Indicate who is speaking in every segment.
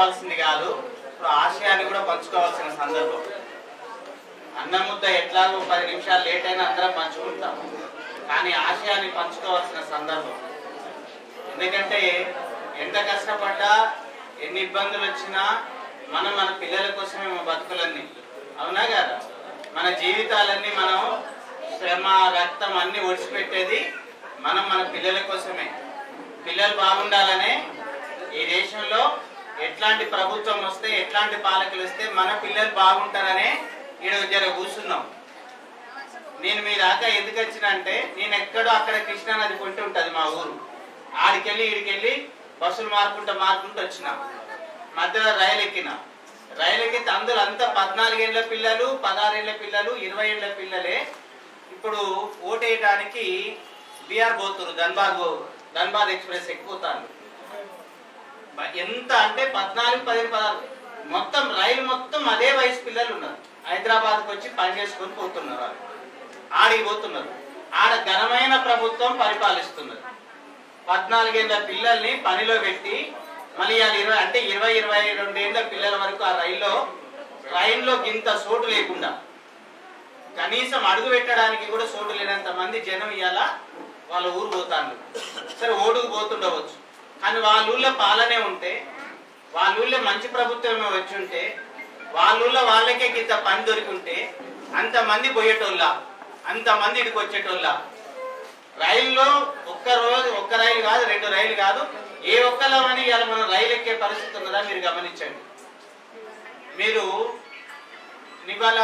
Speaker 1: పంచుకోవాల్సింది కాదు, ఇప్పుడు ఆశయాన్ని కూడా పంచుకోవాల్సిన సందర్భం. అన్నం ముద్ద ఎట్లాగో 10 నిమిషాలు లేట్ అయినా అందరం పంచుకుంటాం, కానీ ఆశయాన్ని పంచుకోవాల్సిన సందర్భం. ఎందుకంటే ఎంత కష్టపడ్డా ఎన్ని ఇబ్బందులు వచ్చినా మనం మన పిల్లల కోసమే మన బతుకులన్నీ, అవునా కదా? మన జీవితాలన్నీ మనం శ్రమ రక్తం అన్ని ఒడిచిపెట్టేది మనం మన పిల్లల కోసమే. పిల్లలు బాగుండాలనే ఈ దేశంలో ఎట్లాంటి ప్రభుత్వం వస్తే ఎట్లాంటి పాలకులు వస్తే మన పిల్లలు బాగుంటారనే ఈరోజు జర కూర్చున్నాం. నేను మీ దాకా ఎందుకు వచ్చిన అంటే, నేను ఎక్కడో అక్కడ కృష్ణానది కొంటే ఉంటుంది మా ఊరు, ఆడికెళ్ళి ఈడికెళ్ళి బస్సులు మారుకుంటూ వచ్చిన మధ్యలో రైలు ఎక్కిన. రైలు ఎక్కితే అందులో అంతా 14 ఏళ్ళ పిల్లలు, 16 ఏళ్ళ పిల్లలు, 20 ఏళ్ళ పిల్లలే ఇప్పుడు ఓటేయడానికి బీఆర్ పోతున్నారు. ధన్బాద్ ఎక్స్ప్రెస్ ఎక్కిపోతాను. ఎంత అంటే 14, 15, 16 మొత్తం రైలు మొత్తం అదే వయసు పిల్లలు ఉన్నారు. హైదరాబాద్కి వచ్చి పని చేసుకొని పోతున్నారు. వాళ్ళు ఆడికి పోతున్నారు. ఆడ ఘనమైన ప్రభుత్వం పరిపాలిస్తున్నారు. 14 ఏళ్ళ పిల్లల్ని పనిలో పెట్టి మళ్ళీ 20-22 ఏళ్ళ పిల్లల వరకు ఆ రైల్లో ఇంత చోటు లేకుండా, కనీసం అడుగు పెట్టడానికి కూడా చోటు లేనంత మంది జనం ఇవాళ వాళ్ళ ఊరు పోతాను. సరే ఓటుకు పోతుండవచ్చు, కానీ వాళ్ళ ఊళ్ళో పాలనే ఉంటే, వాళ్ళ ఊళ్ళో మంచి ప్రభుత్వమే వచ్చి ఉంటే, వాళ్ళ ఊళ్ళో వాళ్ళకే ఇంత పని దొరికింటే అంతమంది పోయేటోళ్ళ, అంతమంది ఇక్కడికి వచ్చేటోళ్ళ. రైల్లో ఒక్క రైలు కాదు, 2 రైలు కాదు, ఏ ఒక్కలమని ఇవాళ మనం రైలు ఎక్కే పరిస్థితి ఉన్నదా మీరు గమనించండి. మీరు ఇవాళ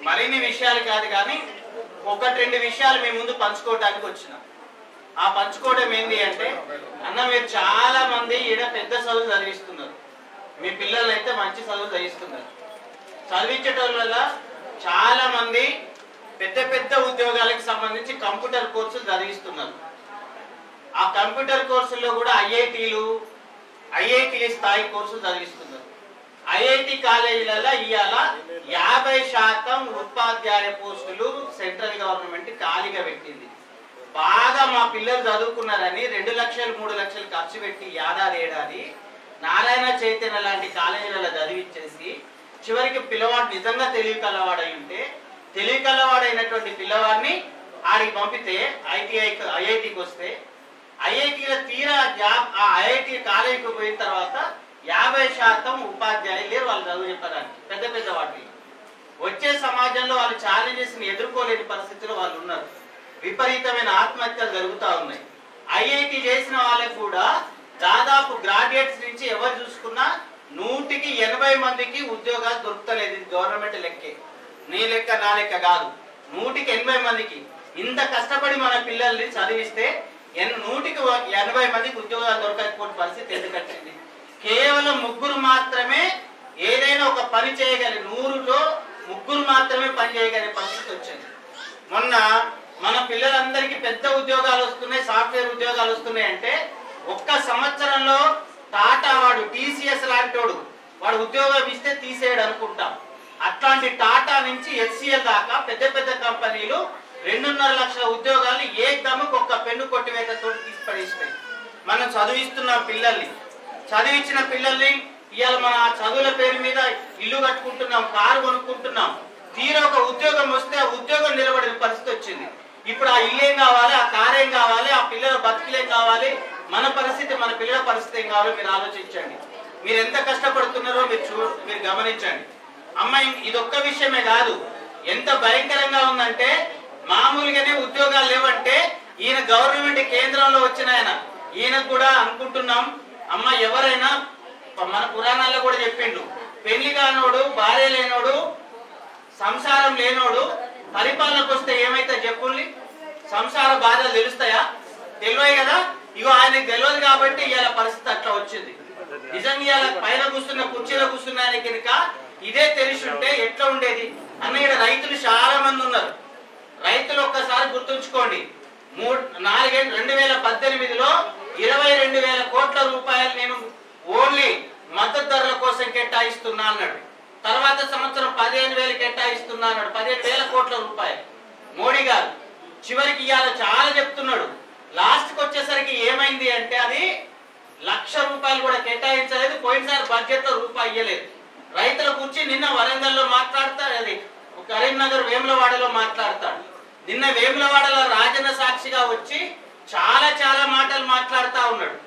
Speaker 1: మరిన్ని విషయాలు కాదు కానీ 1-2 విషయాలు మీ ముందు పంచుకోవడానికి వచ్చిన. ఆ పంచుకోవడం ఏంటి అంటే, అన్న మీరు చాలా మంది ఈడ పెద్ద చదువులు చదివిస్తున్నారు, మీ పిల్లలు అయితే మంచి చదువులు చదివిస్తున్నారు. చదివించటం వల్ల చాలా మంది పెద్ద ఉద్యోగాలకు సంబంధించి కంప్యూటర్ కోర్సులు చదివిస్తున్నారు. ఆ కంప్యూటర్ కోర్సుల్లో కూడా ఐఐటి స్థాయి కోర్సులు చదివిస్తున్నారు. ఐఐటి కాలేజీలలో ఇవాళ 50% ఉపాధ్యాయ పోస్టులు సెంట్రల్ గవర్నమెంట్ ఖాళీగా పెట్టింది. బాగా మా పిల్లలు చదువుకున్నారని 2 లక్షలు 3 లక్షలు ఖర్చు పెట్టి ఏడాది నారాయణ చైతన్య లాంటి కాలేజీలలో చదివించేసి చివరికి పిల్లవాడు నిజంగా తెలివి కలవాడై ఉంటే, తెలివి కలవాడైనటువంటి పిల్లవాడిని ఆడికి పంపితే ఐఐటికి వస్తే, ఐఐటిలో తీరా ఆ ఐఐటి కాలేజీకి పోయిన తర్వాత 50% ఉపాధ్యాయులు లేరు వాళ్ళు చదువు చెప్పడానికి. పెద్ద వాటిలో వచ్చే సమాజంలో వాళ్ళు ఛాలెంజెస్ ని ఎదుర్కోలేని పరిస్థితిలో వాళ్ళు ఉన్నారు. విపరీతమైన ఆత్మహత్యలు జరుగుతూ ఉన్నాయి. ఐఐటి చేసిన వాళ్ళకు కూడా దాదాపు గ్రాడ్యుయేట్స్ నుంచి ఎవరు చూసుకున్నా 100కి 80 మందికి ఉద్యోగాలు దొరుకుతలేదు. ఇది గవర్నమెంట్ లెక్కే, నీ లెక్క నా లెక్క కాదు. 100కి 80 మందికి ఇంత కష్టపడి మన పిల్లల్ని చదివిస్తే 100కి 80 మందికి ఉద్యోగాలు దొరకకపోయిన పరిస్థితి ఎందుకంటే, కేవలం 3 మాత్రమే ఏదైనా ఒక పని చేయగలి, 100లో 3 మాత్రమే పని చేయగలిగే పరిస్థితి వచ్చింది. మొన్న మన పిల్లలందరికీ పెద్ద ఉద్యోగాలు వస్తున్నాయి, సాఫ్ట్వేర్ ఉద్యోగాలు వస్తున్నాయి అంటే, ఒక్క సంవత్సరంలో టాటా వాడు టీసీఎస్ లాంటోడు వాడు ఉద్యోగం ఇస్తే తీసేయడు అనుకుంటాం. అట్లాంటి టాటా నుంచి హెచ్సిఎల్ దాకా పెద్ద కంపెనీలు 2.5 లక్షల ఉద్యోగాలు ఏకదమ్ముకు ఒక్క పెన్ను కొట్టివేతతో తీసి పడేసినాయి. మనం చదివిస్తున్నాం పిల్లల్ని, చదివించిన పిల్లల్ని ఇవాళ మన చదువుల పేరు మీద ఇల్లు కట్టుకుంటున్నాం, కారు కొనుక్కుంటున్నాం. తీరా ఒక ఉద్యోగం వస్తే ఆ ఉద్యోగం నిలబడిన పరిస్థితి వచ్చింది. ఇప్పుడు ఆ ఇల్లు ఏం కావాలి, ఆ కారు ఏం కావాలి, ఆ పిల్లల బతుకులేం కావాలి, మన పరిస్థితి, మన పిల్లల పరిస్థితి ఏం కావాలో మీరు ఆలోచించండి. మీరు ఎంత కష్టపడుతున్నారో మీరు గమనించండి. అమ్మాయి ఇదొక్క విషయమే కాదు, ఎంత భయంకరంగా ఉందంటే, మామూలుగానే ఉద్యోగాలు లేవంటే ఈయన గవర్నమెంట్ కేంద్రంలో వచ్చిన ఈయన కూడా అనుకుంటున్నాం, అమ్మ ఎవరైనా మన పురాణాల్లో కూడా చెప్పిండు, పెళ్లి కానోడు, భార్య లేనోడు, సంసారం లేనోడు పరిపాలనకు వస్తే ఏమైతే చెప్పుల్ని, సంసార బాధలు తెలుస్తాయా? తెలివే కదా. ఇగో ఆయనకు తెలియదు కాబట్టి ఇవాళ పరిస్థితి అట్లా వచ్చింది. నిజంగా ఇవాళ పైన కూర్చున్న కుర్చీలో కూర్చున్న ఆయన కనుక ఇదే తెలిసి ఉంటే ఎట్లా ఉండేది అన్న. ఇక్కడ రైతులు చాలా మంది ఉన్నారు. రైతులు ఒక్కసారి గుర్తుంచుకోండి, 2018లో 22,000 కోట్ల రూపాయలు నేను ఓన్లీ మద్దతు ధరల కోసం కేటాయిస్తున్నా అన్నాడు. తర్వాత సంవత్సరం 15,000 కేటాయిస్తున్నా అన్నాడు. 15,000 కోట్ల రూపాయలు మోడీ గారు. చివరికి ఇవాళ చాలా చెప్తున్నాడు. లాస్ట్కి వచ్చేసరికి ఏమైంది అంటే, అది ₹1,00,000 కూడా కేటాయించలేదు. పోయినసారి బడ్జెట్ లో రూపాయి ఇయ్యలేదు. రైతుల గురించి నిన్న వరంగల్లో మాట్లాడతాడు, అది కరీంనగర్ వేములవాడలో మాట్లాడతాడు. నిన్న వేములవాడలో రాజన్న సాక్షిగా వచ్చి చాలా మాటలు మాట్లాడుతూ ఉన్నాడు.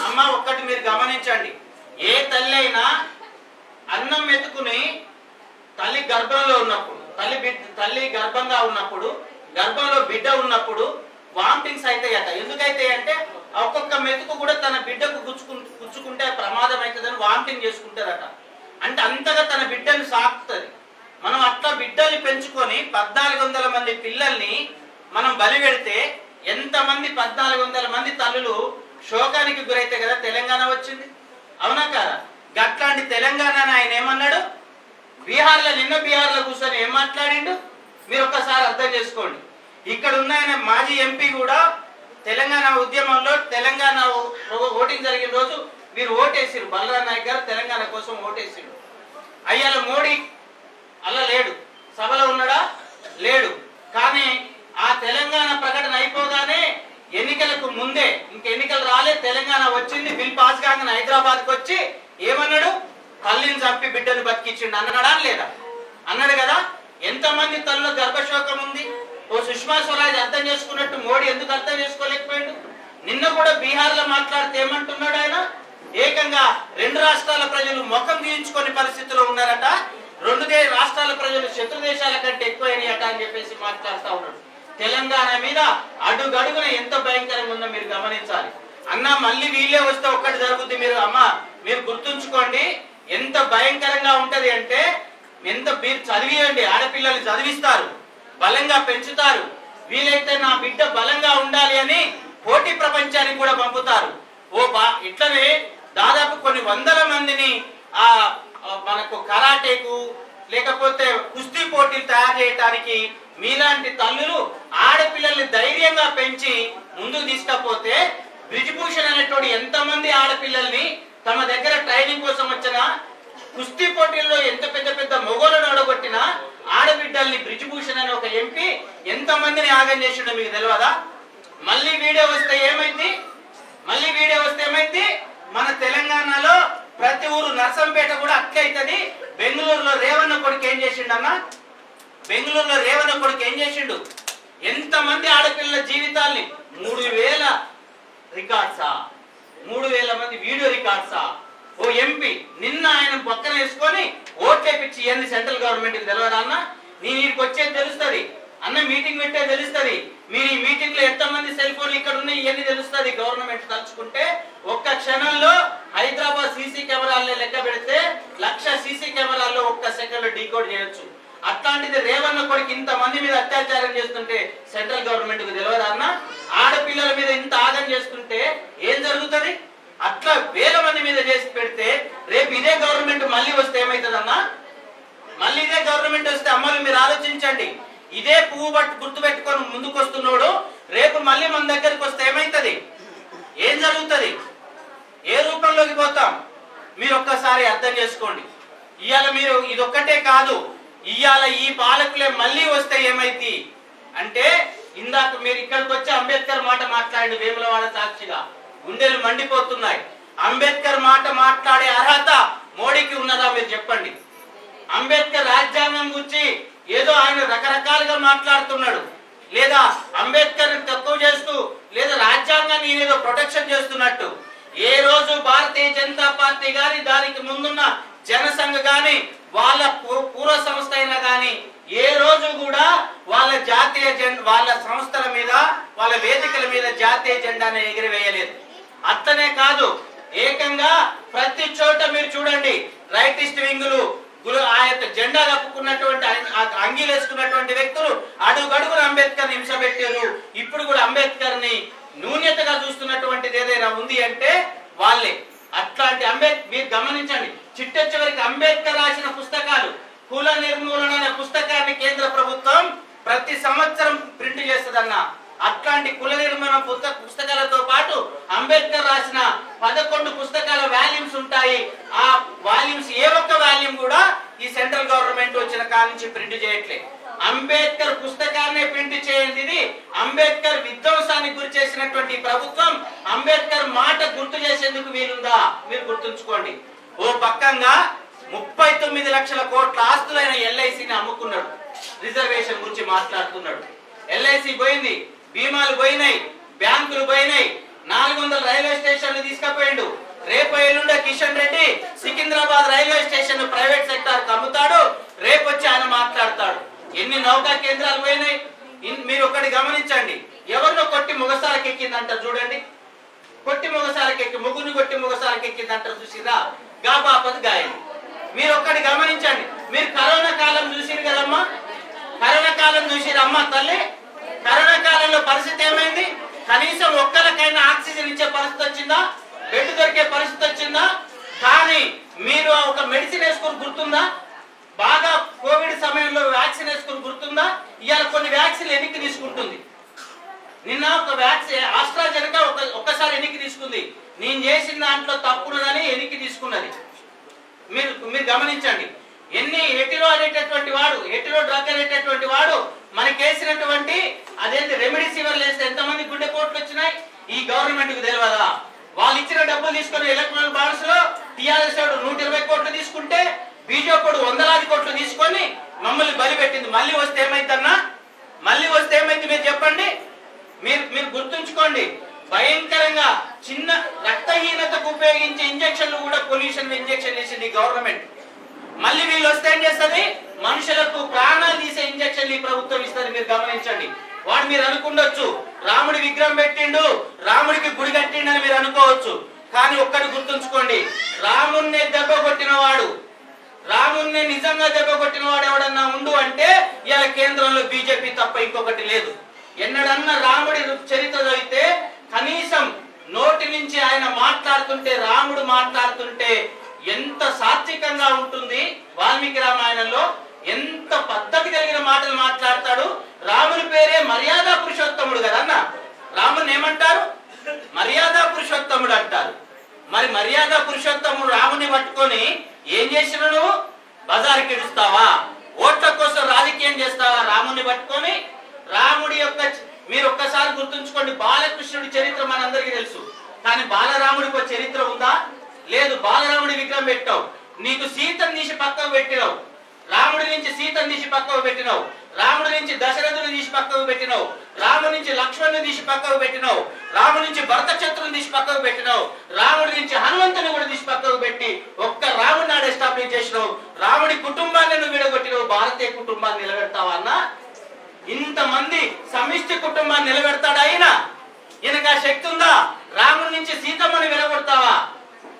Speaker 1: అమ్మ ఒక్కటి మీరు గమనించండి, ఏ తల్లి అయినా అన్నం మెతుకుని తల్లి గర్భంలో ఉన్నప్పుడు, తల్లి గర్భంగా ఉన్నప్పుడు, గర్భంలో బిడ్డ ఉన్నప్పుడు వామిటింగ్స్ అవుతాయట. ఎందుకైతే అంటే ఒక్కొక్క మెతుకు కూడా తన బిడ్డకు గుచ్చుకుంటే ప్రమాదం అవుతుందని వామిటింగ్ చేసుకుంటారట. అంటే అంతగా తన బిడ్డను సాకుతుంది. మనం అట్లా బిడ్డల్ని పెంచుకొని 1400 మంది పిల్లల్ని మనం బలి పెడితే ఎంతమంది 1400 మంది తల్లులు శోకానికి గురైతే కదా తెలంగాణ వచ్చింది, అవునా కాదా? గట్లాంటి తెలంగాణ ఆయన ఏమన్నాడు? నిన్న బీహార్లో కూర్చొని ఏం మాట్లాడిండు మీరు ఒక్కసారి అర్థం చేసుకోండి. ఇక్కడ ఉన్న ఆయన మాజీ ఎంపీ కూడా తెలంగాణ ఉద్యమంలో తెలంగాణ ఓటింగ్ జరిగిన రోజు మీరు ఓటేసిరు, బలరాం నాయక్ గారు తెలంగాణ కోసం ఓటేసిరు. అయ్యాల మోడీ అలా లేడు, సభలో ఉన్నాడా? లేడు. కానీ ఆ తెలంగాణ ప్రకటన అయిపోగానే ఎన్నికలకు ముందే, ఇంక ఎన్నికలు రాలే, తెలంగాణ వచ్చింది, బిల్ పాస్ కాగానే హైదరాబాద్కి వచ్చి ఏమన్నాడు? తల్లిని చంపి బిడ్డను బతికించిండు అన్నాడా లేదా? అన్నాడు కదా. ఎంతమంది తల్లుల గర్భశోకం ఉంది? ఓ సుష్మా స్వరాజ్ అర్థం చేసుకున్నట్టు మోడీ ఎందుకు అర్థం చేసుకోలేకపోయాడు? నిన్న కూడా బీహార్ లో మాట్లాడితే ఏమంటున్నాడు ఆయన? ఏకంగా 2 రాష్ట్రాల ప్రజలు ముఖం తీయించుకునే పరిస్థితిలో ఉన్నారట. 2 రాష్ట్రాల ప్రజలు శత్రు దేశాల కంటే ఎక్కువైనయట అని చెప్పేసి మాట్లాడుతూ ఉన్నాడు. తెలంగాణ మీద అడుగడుగున ఎంత భయంకరంగా ఉందో మీరు గమనించాలి. అన్న మళ్ళీ వీళ్ళే వస్తే ఒక్కటి జరుగుద్ది. మీరు గుర్తుంచుకోండి ఎంత భయంకరంగా ఉంటది అంటే, మీరు చదివియండి, ఆడపిల్లల్ని చదివిస్తారు, బలంగా పెంచుతారు, వీలైతే నా బిడ్డ బలంగా ఉండాలి అని పోటీ ప్రపంచానికి కూడా పంపుతారు. ఇట్లనే దాదాపు కొన్ని 100 మందిని మనకు కరాటేకు లేకపోతే కుస్తీ పోటీలు తయారు చేయడానికి మీలాంటి తల్లులు ఆడపిల్లల్ని ధైర్యంగా పెంచి ముందుకు తీసుకపోతే, బ్రిజ్భూషణ్ అనేటోడు ఎంతమంది ఆడపిల్లల్ని తమ దగ్గర ట్రైనింగ్ కోసం వచ్చిన కుస్తీ పోటీల్లో ఎంత పెద్ద మొగోలను ఓడగొట్టిన ఆడబిడ్డల్ని బ్రిజ్భూషణ్ అనే ఒక ఎంపీ ఎంతమందిని ఆగం చేసిండో మీకు తెలియదా? మళ్ళీ వీడియో వస్తే ఏమైంది? మన తెలంగాణలో ప్రతి ఊరు నర్సంపేట కూడా అట్లే అవుతుంది. బెంగళూరులో రేవన్న కొడుకు ఏం చేసిండన్నా? ఎంతమంది ఆడపిల్లల జీవితాల్ని 3000 రికార్డ్సా, 3000 మంది వీడియో రికార్డ్సా. ఓ ఎంపీ నిన్న ఆయన పక్కన వేసుకొని ఓట్లేపిచ్చి ఇవన్నీ సెంట్రల్ గవర్నమెంట్ కి తెలియదా అన్న? నేను వీడికి వచ్చేది తెలుస్తుంది అన్న, మీటింగ్ పెట్టే తెలుస్తుంది. మీరు ఈ మీటింగ్ లో ఎంతమంది సెల్ ఫోన్లు ఇక్కడ ఉన్నాయి ఇవన్నీ తెలుస్తుంది. గవర్నమెంట్ తలుచుకుంటే ఒక్క క్షణంలో హైదరాబాద్ సీసీ కెమెరాలని లెక్క పెడితే 1,00,000 సీసీ కెమెరాల్లో ఒక్క సెకండ్ లో డీకోడ్ చేయొచ్చు. అట్లాంటిది రేవన్న కొడుకు ఇంతమంది మీద అత్యాచారం చేస్తుంటే సెంట్రల్ గవర్నమెంట్ కు తెలియదా అన్న? ఆడపిల్లల మీద ఇంత ఆగం చేస్తుంటే ఏం జరుగుతుంది? అట్లా 1000 మంది మీద చేసి పెడితే రేపు ఇదే గవర్నమెంట్ మళ్ళీ వస్తే ఏమైతుందన్నా? మళ్ళీ ఇదే గవర్నమెంట్ వస్తే అమ్మలు మీరు ఆలోచించండి. ఇదే పువ్వు గుర్తు పెట్టుకొని ముందుకు వస్తున్నాడు, రేపు మళ్ళీ మన దగ్గరికి వస్తే ఏమైతుంది? ఏం జరుగుతుంది? ఏ రూపంలోకి పోతాం? మీరు ఒక్కసారి అర్థం చేసుకోండి. ఇవాళ మీరు ఇదొక్కటే కాదు, ఇవాళ ఈ పాలకులే మళ్ళీ వస్తే ఏమైంది అంటే, ఇందాక మీరు ఇక్కడికి వచ్చి అంబేద్కర్ మాట మాట్లాడి వేములవాడ సాక్షిగా గుండెలు మండిపోతున్నాయి. అంబేద్కర్ మాట మాట్లాడే అర్హత మోడీకి ఉన్నదా మీరు చెప్పండి? అంబేద్కర్ రాజ్యాంగం గురించి ఏదో ఆయన రకరకాలుగా మాట్లాడుతున్నాడు, లేదా అంబేద్కర్ తక్కువ చేస్తూ లేదా రాజ్యాంగాన్ని ఏదో ప్రొటెక్షన్ చేస్తున్నట్టు. ఏ రోజు భారతీయ జనతా పార్టీ గాని దానికి ముందున్న జనసంఘ గాని వాళ్ళ పూర్వ సంస్థ అయినా గాని ఏ రోజు కూడా వాళ్ళ జాతీయ వాళ్ళ సంస్థల మీద వాళ్ళ వేదికల మీద జాతీయ జెండాను ఎగిరివేయలేదు. అట్లనే కాదు, ఏకంగా ప్రతి చోట మీరు చూడండి రైటిస్ట్ వింగులు ఆ యొక్క జెండా కప్పుకున్నటువంటి అంగీలు వేసుకున్నటువంటి వ్యక్తులు అడుగడుగున అంబేద్కర్ హింస పెట్టారు. ఇప్పుడు కూడా అంబేద్కర్ ని న్యూన్యతగా చూస్తున్నటువంటిది ఏదైనా ఉంది అంటే వాళ్ళే. అట్లాంటి మీరు గమనించండి, చిట్ట చివరికి అంబేద్కర్ రాసిన పుస్తకాలు కుల నిర్మూలన అనే పుస్తకాన్ని కేంద్ర ప్రభుత్వం ప్రతి సంవత్సరం ప్రింట్ చేస్తుందన్న. అట్లాంటి కుల నిర్మూలన పుస్తకాలతో పాటు అంబేద్కర్ రాసిన 11 పుస్తకాల వాల్యూమ్స్ ఉంటాయి. ఆ వాల్యూమ్స్ ఏ ఒక్క వాల్యూమ్ కూడా ఈ సెంట్రల్ గవర్నమెంట్ వచ్చిన కాడి నుంచి ప్రింట్ చేయట్లేదు. అంబేద్కర్ పుస్తకాన్ని ప్రింట్ చేయండి. అంబేద్కర్ విధ్వంసానికి గురి చేసినటువంటి ప్రభుత్వం అంబేద్కర్ మాట గుర్తు చేసేందుకు వీలుందా? మీరు గుర్తుంచుకోండి. ఓ పక్కంగా 39 లక్షల కోట్ల ఆస్తులైన ఎల్ఐసిని అమ్ముకున్నాడు. రిజర్వేషన్ గురించి మాట్లాడుతున్నాడు. ఎల్ఐసి పోయింది, బీమాలు పోయినాయి, బ్యాంకులు పోయినాయి, 400 రైల్వే స్టేషన్లు తీసుకుపోయిండు. రేపు ఎల్లుండే Kishan Reddy Secunderabad railway station private sector అమ్ముతాడు. రేపు వచ్చి ఆయన మాట్లాడతాడు. ఎన్ని నౌకా కేంద్రాలు పోయినాయి. మీరు ఒకటి గమనించండి. ఎవరినో కొట్టి మొగసాలకు ఎక్కిందంటారు చూడండి. కొట్టి మొగసాలకు ఎక్కి ముగ్గురిని కొట్టి మొగసాలకు ఎక్కిందంటారు చూసిరా, గా బాపది గాయం. మీరు ఒక్కటి గమనించండి. మీరు కరోనా కాలం చూసిరు కదమ్మా, కరోనా కాలం చూసిరమ్మా తల్లి. కరోనా కాలంలో పరిస్థితి ఏమైంది? కనీసం ఒక్కరికైనా ఆక్సిజన్ ఇచ్చే పరిస్థితి వచ్చిందా? బెడ్ దొరికే పరిస్థితి వచ్చిందా? కానీ మీరు ఒక మెడిసిన్ వేసుకుని గుర్తుందా? బాగా కోవిడ్ సమయంలో వ్యాక్సిన్ వేసుకుని గుర్తుందా? ఇవాళ కొన్ని వ్యాక్సిన్ ఎన్నికి తీసుకుంటుంది. నిన్న ఒక వ్యాక్సిన్ ఆస్ట్రాజెనకా ఒక్కసారి ఎన్నికి తీసుకుంది. నేను చేసిన దాంట్లో తప్పున్నదని ఎన్నికి తీసుకున్నది. మీరు గమనించండి. ఎన్ని హెటిరో అనేటటువంటి వాడు, హెటిరో డ్రగ్ అనేటటువంటి వాడు మనకేసినటువంటి అదేంటి రెమిడిసివర్ వేస్తే ఎంతమంది గుండె పోట్లు వచ్చినాయి? ఈ గవర్నమెంట్ కు తెలియదా? వాళ్ళు ఇచ్చిన డబ్బులు తీసుకుని ఎలక్ట్రల్ బాండ్స్ లో టీఆర్ఎస్ 120 కోట్లు తీసుకుంటే బీజేపీ 100 కోట్లు తీసుకొని మమ్మల్ని బలి పెట్టింది. మళ్ళీ వస్తే ఏమైందన్నా? మళ్ళీ వస్తే ఏమైంది మీరు చెప్పండి. మీరు గుర్తుంచుకోండి. భయంకరంగా చిన్న రక్తహీనతకు ఉపయోగించే ఇంజక్షన్లు కూడా పొల్యూషన్ ఇంజక్షన్ చేసింది గవర్నమెంట్. మళ్ళీ వీళ్ళు వస్తే ఏం చేస్తుంది? మనుషులకు ప్రాణాలు తీసే ఇంజక్షన్లు ఈ ప్రభుత్వం ఇస్తుంది. మీరు గమనించండి. వాడు మీరు అనుకుండొచ్చు రాముడి విగ్రహం పెట్టిండు, రాముడికి గుడి కట్టిండు అని మీరు అనుకోవచ్చు. కానీ ఒక్కటి గుర్తుంచుకోండి, రాముణ్ణి దెబ్బ కొట్టిన వాడు, రాముణ్ణి నిజంగా దెబ్బ కొట్టిన వాడు ఎవడన్నా ఉండు అంటే ఇలా కేంద్రంలో బీజేపీ తప్ప ఇంకొకటి లేదు. ఎన్నడన్నా రాముడి చరిత్ర చదివితే కనీసం నోటి నుంచి ఆయన మాట్లాడుతుంటే, రాముడు మాట్లాడుతుంటే ఎంత సాత్వికంగా ఉంటుంది. వాల్మీకి రామాయణంలో ఎంత పద్ధతి కలిగిన మాటలు మాట్లాడతాడు. రాముని పేరే మర్యాద పురుషోత్తముడు కదన్న. రాముని ఏమంటారు? మర్యాద పురుషోత్తముడు అంటారు. మరి మర్యాద పురుషోత్తముడు రాముని పట్టుకొని ఏం చేసినా నువ్వు? బజార్కి ఇడుస్తావా? ఓట్ల కోసం రాజకీయం చేస్తావా? రాముని పట్టుకొని రాముడి యొక్క మీరు ఒక్కసారి గుర్తుంచుకోండి. బాలకృష్ణుడి చరిత్ర మనందరికీ తెలుసు. కానీ బాలరాముడికి ఒక చరిత్ర ఉందా? లేదు. బాలరాముడి విగ్రహం పెట్టావు, నీకు సీతను తీసి పక్కకు పెట్టినావు, రాముడి నుంచి సీతను తీసి పక్కకు పెట్టినావు, రాముడి నుంచి దశరథుని తీసి పక్కకు పెట్టినావు, రాముడి నుంచి లక్ష్మణుని తీసి పక్కకు పెట్టినావు, రాముడి నుంచి భరత శత్రుని తీసి పక్కకు పెట్టినావు, రాముడి నుంచి హనుమంతుని కూడా తీసి పక్కకు పెట్టి ఒక్క రాముడి నాడు ఎస్టాబ్లిష్ చేసినావు. రాముడి కుటుంబాన్ని నువ్వు విడగొట్టినావు. భారతీయ కుటుంబాన్ని నిలబెడతావా అన్న? ఇంతమంది సమిష్టి కుటుంబాన్ని నిలబెడతాడు ఆయన. ఈయనకు ఆ శక్తి ఉందా? రాముడి నుంచి సీతమ్మని విడగొడతావా?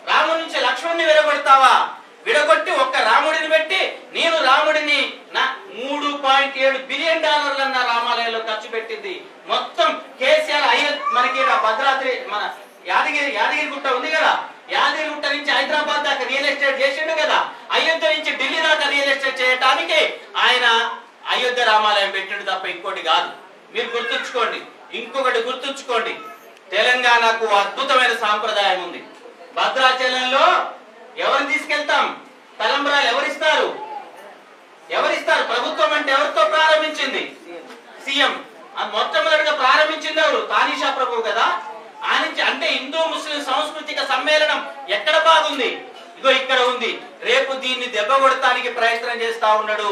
Speaker 1: రాముడి నుంచి లక్ష్మణ్ణి విడగొడతావా? విడగొట్టి ఒక్క రాముడిని పెట్టి నేను రాముడిని $3.7 బిలియన్ అన్న రామాలయంలో ఖర్చు పెట్టింది. మొత్తం కేసీఆర్ మనకి భద్రాద్రి మన యాదగిరి గుట్ట ఉంది కదా, యాదగిరి గుట్ట నుంచి హైదరాబాద్ దాకా రియల్ ఎస్టేట్ చేసిండు కదా, అయోధ్య నుంచి ఢిల్లీ దాకా రియల్ ఎస్టేట్ చేయడానికి ఆయన అయోధ్య రామాలయం పెట్టిండు తప్ప ఇంకోటి కాదు. మీరు గుర్తుంచుకోండి. ఇంకొకటి గుర్తుంచుకోండి, తెలంగాణకు అద్భుతమైన సాంప్రదాయం ఉంది. భద్రాచలంలో ఎవరిని తీసుకెళ్తాం? తలంబ్రాలు ఎవరిస్తారు? ప్రభుత్వం అంటే ఎవరితో ప్రారంభించింది? సీఎం. మొట్టమొదటిగా ప్రారంభించింది ఎవరు? తానీషా ప్రభు కదా. అంటే హిందూ ముస్లిం సాంస్కృతిక సమ్మేళనం ఎక్కడ బాగుంది? ఇగో ఇక్కడ ఉంది. రేపు దీన్ని దెబ్బ కొడటానికి ప్రయత్నం చేస్తా ఉన్నాడు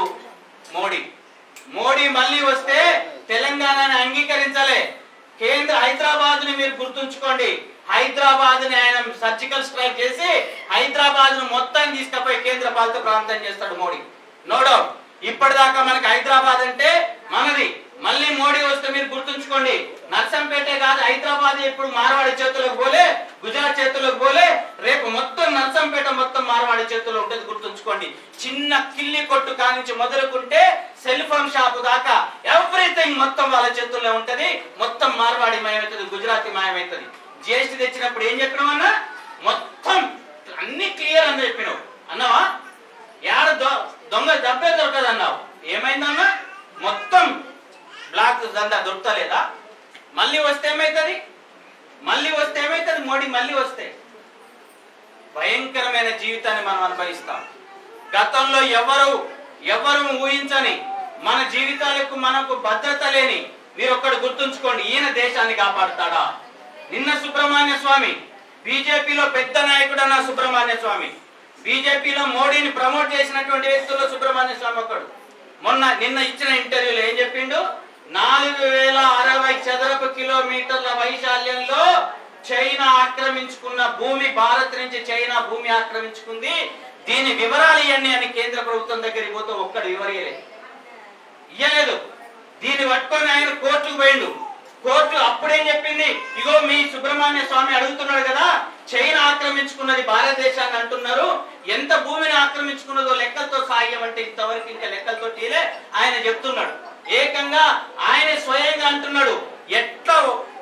Speaker 1: మోడీ. మళ్ళీ వస్తే తెలంగాణని అంగీకరించలే. కేంద్ర హైదరాబాద్ ని మీరు గుర్తుంచుకోండి. హైదరాబాద్ ని ఆయన సర్జికల్ స్ట్రైక్ చేసి హైదరాబాద్ ను మొత్తాన్ని తీసుకుపోయి కేంద్ర పాలిత ప్రాంతం చేస్తాడు మోడీ. No doubt. ఇప్పటిదాకా మనకి హైదరాబాద్ అంటే మనది. మళ్ళీ మోడీ వస్తే మీరు గుర్తుంచుకోండి, నర్సంపేటే కాదు హైదరాబాద్ ఇప్పుడు మార్వాడి చేతులకు పోలే, గుజరాత్ చేతులకు పోలే, రేపు మొత్తం నర్సంపేట మొత్తం మార్వాడి చేతుల్లో ఉంటుంది. గుర్తుంచుకోండి. చిన్న కిల్లి కొట్టు కానించి మొదలుకుంటే సెల్ ఫోన్ షాపు దాకా ఎవ్రీథింగ్ మొత్తం వాళ్ళ చేతుల్లో ఉంటది. మొత్తం మార్వాడి మాయమవుతుంది, గుజరాతీ మాయమవుతుంది. జిఎస్టీ తెచ్చినప్పుడు ఏం చెప్పినావన్నా? మొత్తం అన్ని క్లియర్ అని చెప్పినావు. అన్నావా? యాడ దొంగ దబ్బే దొరకదు అన్నావు. ఏమైందన్నా? మొత్తం బ్లాక్ దందా దొరుకుతలేదా? మళ్ళీ వస్తే ఏమైతుంది? మోడీ మళ్ళీ వస్తే భయంకరమైన జీవితాన్ని మనం అనుభవిస్తాం. గతంలో ఎవరు ఊహించని మన జీవితాలకు మనకు భద్రత లేని మీరు ఒక్కడు గుర్తుంచుకోండి, ఈయన దేశాన్ని కాపాడుతాడా? నిన్న సుబ్రహ్మణ్య స్వామి బీజేపీలో పెద్ద నాయకుడు అన్న సుబ్రహ్మణ్య స్వామి, బీజేపీలో మోడీని ప్రమోట్ చేసినటువంటి వ్యక్తుల్లో సుబ్రహ్మణ్య స్వామి ఒకడు. నిన్న ఇచ్చిన ఇంటర్వ్యూలో ఏం చెప్పిండు? 4060 చదరపు కిలోమీటర్ల వైశాల్యంలో చైనా ఆక్రమించుకున్న భూమి, భారత్ నుంచి చైనా భూమి ఆక్రమించుకుంది, దీని వివరాలు ఇవ్వండి అని కేంద్ర ప్రభుత్వం దగ్గరికి పోతే ఒక్కడు ఇయ్యలేదు. దీన్ని పట్టుకొని ఆయన కోర్టుకు పోయిండు. కోర్టు అప్పుడేం చెప్పింది? ఇగో మీ సుబ్రహ్మణ్య స్వామి అడుగుతున్నాడు కదా, చైనా ఆక్రమించుకున్నది భారతదేశాన్ని అంటున్నారు, ఎంత భూమిని ఆక్రమించుకున్నదో లెక్కలతో సాయం అంటే ఇంతవరకు ఇంకా లెక్కలతో ఆయన చెప్తున్నాడు. ఏకంగా ఆయన స్వయంగా అంటున్నాడు ఎట్లా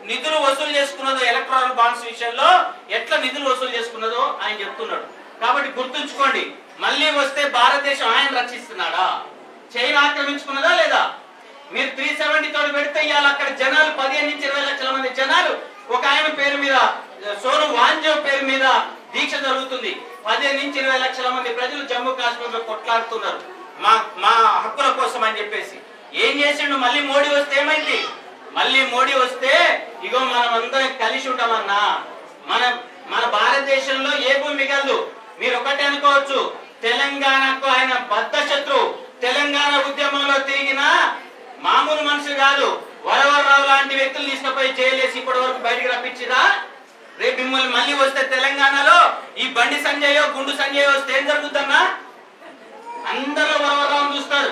Speaker 1: నిధులు వసూలు చేసుకున్నదో, ఎలక్ట్రానిక్ బాండ్స్ విషయంలో ఎట్లా నిధులు వసూలు చేసుకున్నదో ఆయన చెప్తున్నాడు. కాబట్టి గుర్తుంచుకోండి, మళ్ళీ వస్తే భారతదేశం ఆయన రక్షిస్తున్నాడా? చైనా ఆక్రమించుకున్నదా లేదా? మీరు 370 తోడు పెడితే ఇవాళ అక్కడ జనాలు 15 నుంచి 20 లక్షల మంది జనాలు, ఒక ఆయన పేరు మీద సోను వాంజో పేరు మీద దీక్ష జరుగుతుంది. 15 నుంచి 20 లక్షల మంది ప్రజలు జమ్మూ కాశ్మీర్ లో కొట్లాడుతున్నారు మా హక్కుల కోసం అని చెప్పేసి. ఏం చేసిండు? మళ్ళీ మోడీ వస్తే ఏమైంది? మళ్ళీ మోడీ వస్తే ఇగో మనం అందరం కలిసి ఉంటామన్నా. మన భారతదేశంలో ఏ భూమి మిగలదు. మీరు ఒకటే అనుకోవచ్చు, తెలంగాణకు ఆయన బద్ధ శత్రువు. తెలంగాణ ఉద్యమంలో తిరిగిన మామూలు మనుషులు కాదు, వరవరరావు లాంటి వ్యక్తులు తీసుకుపోయి జైలేసి ఇప్పటి వరకు బయటకు రప్పించిరా? రేపు మిమ్మల్ని మళ్ళీ వస్తే తెలంగాణలో ఈ బండి సంజయ్ గుండు సంజయ్ వస్తే ఏం జరుగుతుందన్నా? అందరూ వరవరరావును చూస్తారు.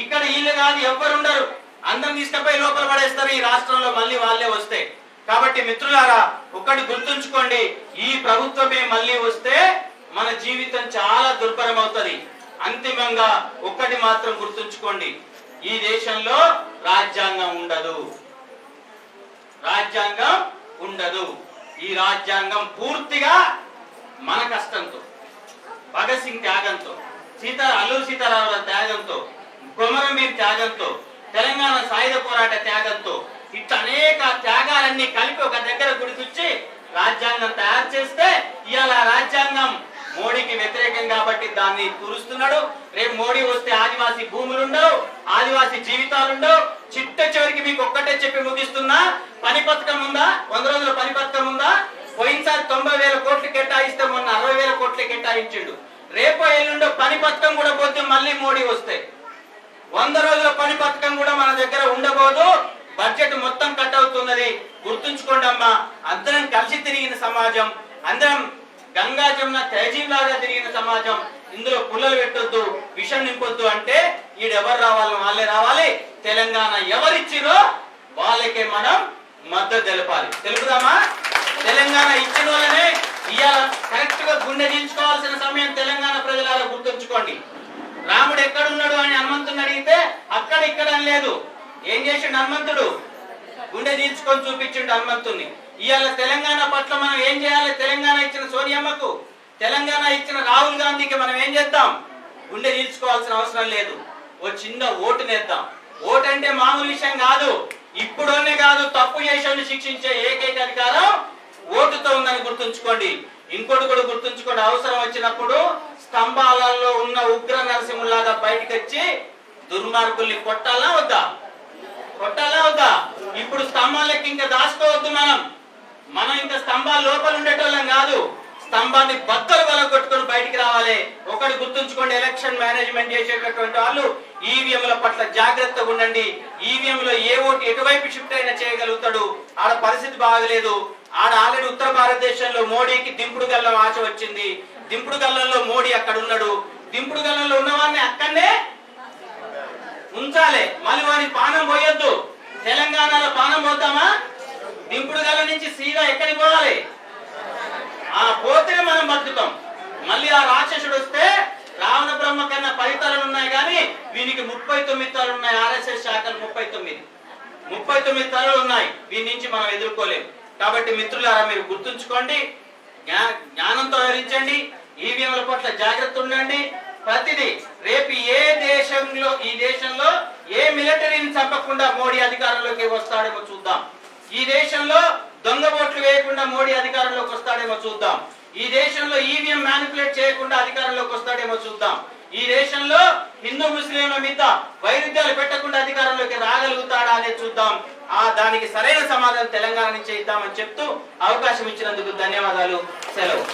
Speaker 1: ఇక్కడ వీళ్ళు కాదు, ఎవ్వరు ఉండరు, అందరం తీసుకుపోయి లోపల పడేస్తారు ఈ రాష్ట్రంలో మళ్ళీ వాళ్ళే వస్తే. కాబట్టి మిత్రులారా ఒకటి గుర్తుంచుకోండి, ఈ ప్రభుత్వమే మళ్ళీ వస్తే మన జీవితం చాలా దుర్భరం అవుతుంది. అంతిమంగా ఒక్కటి మాత్రం గుర్తుంచుకోండి, ఈ దేశంలో రాజ్యాంగం ఉండదు. రాజ్యాంగం ఉండదు. ఈ రాజ్యాంగం పూర్తిగా మన కష్టంతో, భగత్ సింగ్ త్యాగంతో, అల్లూరి సీతారామరావు త్యాగంతో, కొమరంభీం త్యాగంతో, తెలంగాణ సాయుధ పోరాట త్యాగంతో, ఇట్లా అనేక త్యాగాలన్నీ కలిపి ఒక దగ్గర గుడికొచ్చి రాజ్యాంగం తయారు చేస్తే ఇవాళ రాజ్యాంగం మోడీకి వ్యతిరేకం కాబట్టి దాన్ని తురుస్తున్నాడు. రేపు మోడీ వస్తే ఆదివాసీ భూములు ఉండవు, ఆదివాసీ జీవితాలు ఉండవు. చిట్ట చివరికి మీకు ఒక్కటే చెప్పి ముగిస్తున్నా, పని పథకం ఉందా? 100 రోజుల పని పథకం ఉందా? పోయినసారి 90,000 కోట్లు కేటాయిస్తే మొన్న 60,000 కోట్లు కేటాయించిండు. రేపో ఎల్లుండో పని పథకం కూడా పోతే మళ్ళీ మోడీ వస్తే 100 రోజుల పని పథకం కూడా మన దగ్గర ఉండబోదు. బడ్జెట్ మొత్తం కట్ అవుతున్నది. గుర్తుంచుకోండి అమ్మా, అందరం కలిసి తిరిగిన సమాజం, అందరం గంగా జమున తహజీబ్ లాగా తిరిగిన సమాజం. ఇందులో పుల్లలు పెట్టొద్దు, విషం నింపొద్దు. అంటే ఈడెవరు రావాలి? వాళ్ళే రావాలి. తెలంగాణ ఎవరిచ్చిరో వాళ్ళకే మనం మద్దతు తెలపాలి. తెలుపుదామా? తెలంగాణ ఇచ్చిన వాళ్ళనే ఇవాళ కరెక్ట్ గా గుండె దించుకోవాల్సిన సమయం తెలంగాణ ప్రజలారా గుర్తుంచుకోండి. రాముడు ఎక్కడున్నాడు అని హనుమంతుని అడిగితే అక్కడ ఇక్కడ అని లేదు. ఏం చేసిండు హనుమంతుడు? గుండె తీర్చుకొని చూపించిండు హనుమంతుని. ఇవాళ తెలంగాణ పట్ల మనం ఏం చేయాలి? తెలంగాణ ఇచ్చిన సోనియమ్మకు, తెలంగాణ ఇచ్చిన రాహుల్ గాంధీకి మనం ఏం చేద్దాం? గుండె తీర్చుకోవాల్సిన అవసరం లేదు, ఓ చిన్న ఓటు నేద్దాం. ఓటు అంటే మామూలు విషయం కాదు. ఇప్పుడోనే కాదు, తప్పు చేసేవాళ్ళు శిక్షించే ఏకైక అధికారం ఓటుతో ఉందని గుర్తుంచుకోండి. ఇంకోటి కూడా గుర్తుంచుకోండి, అవసరం వచ్చినప్పుడు స్తంభాలలో ఉన్న ఉగ్ర నరసింహులాగా బయటకు వచ్చి దుర్మార్గుల్ని కొట్టాలా వద్దా? కొట్టాలా వద్దా? ఇప్పుడు స్తంభాలకి ఇంకా దాచుకోవద్దు. మనం ఇంకా స్తంభాల లోపల ఉండేటోళ్ళం కాదు, స్తంభాన్ని బద్దలు వల్ల కొట్టుకొని బయటికి రావాలి. ఒకటి గుర్తుంచుకోండి, ఎలక్షన్ మేనేజ్మెంట్ చేసేటటువంటి వాళ్ళు ఈవీఎంల పట్ల జాగ్రత్తగా ఉండండి. ఈవీఎంలో ఏ ఓటు ఎటువైపు షిఫ్ట్ అయినా చేయగలుగుతాడు. ఆడ పరిస్థితి బాగలేదు. ఆడ ఆల్రెడీ ఉత్తర భారతదేశంలో మోడీకి దింపుడు గల్లం ఆశ వచ్చింది. దింపుడు గల్లంలో మోడీ అక్కడ ఉన్నాడు. దింపుడు గల్లంలో ఉన్నవాడిని అక్కడనే ఉంచాలి, మళ్ళీ వారి పానం పోయొద్దు. తెలంగాణలో పానం పోతామా? దింపుడు గల్లం నుంచి సీదా ఎక్కడికి పోవాలి? పోతేనే మనం బతుకుతాం. మళ్ళీ ఆ రాక్షసుడు వస్తే రావణ బ్రహ్మ కన్నా 10 తలలు ఉన్నాయి కానీ వీనికి 39 తలలు ఉన్నాయి. ఆర్ఎస్ఎస్ శాఖలు 39 తలలు ఉన్నాయి. వీని నుంచి మనం ఎదుర్కోలేం. కాబట్టి మిత్రులారా మీరు గుర్తుంచుకోండి, జ్ఞానంతో వివరించండి, ఈవీఎంల పట్ల జాగ్రత్త ఉండండి. ప్రతిదీ రేపు ఈ దేశంలో ఏ మిలిటరీని చంపకుండా మోడీ అధికారంలోకి వస్తాడేమో చూద్దాం. ఈ దేశంలో దొంగ ఓట్లు వేయకుండా మోడీ అధికారంలోకి వస్తాడేమో చూద్దాం. ఈ దేశంలో ఈవీఎం మ్యానిపులేట్ చేయకుండా అధికారంలోకి వస్తాడేమో చూద్దాం. ఈ దేశంలో హిందూ ముస్లింల మీద వైరుధ్యాలు పెట్టకుండా అధికారంలోకి రాగలుగుతాడా అనేది చూద్దాం. దానికి సరైన సమాధానం తెలంగాణ నుంచి ఇద్దామని చెప్తూ అవకాశం ఇచ్చినందుకు ధన్యవాదాలు. సెలవు.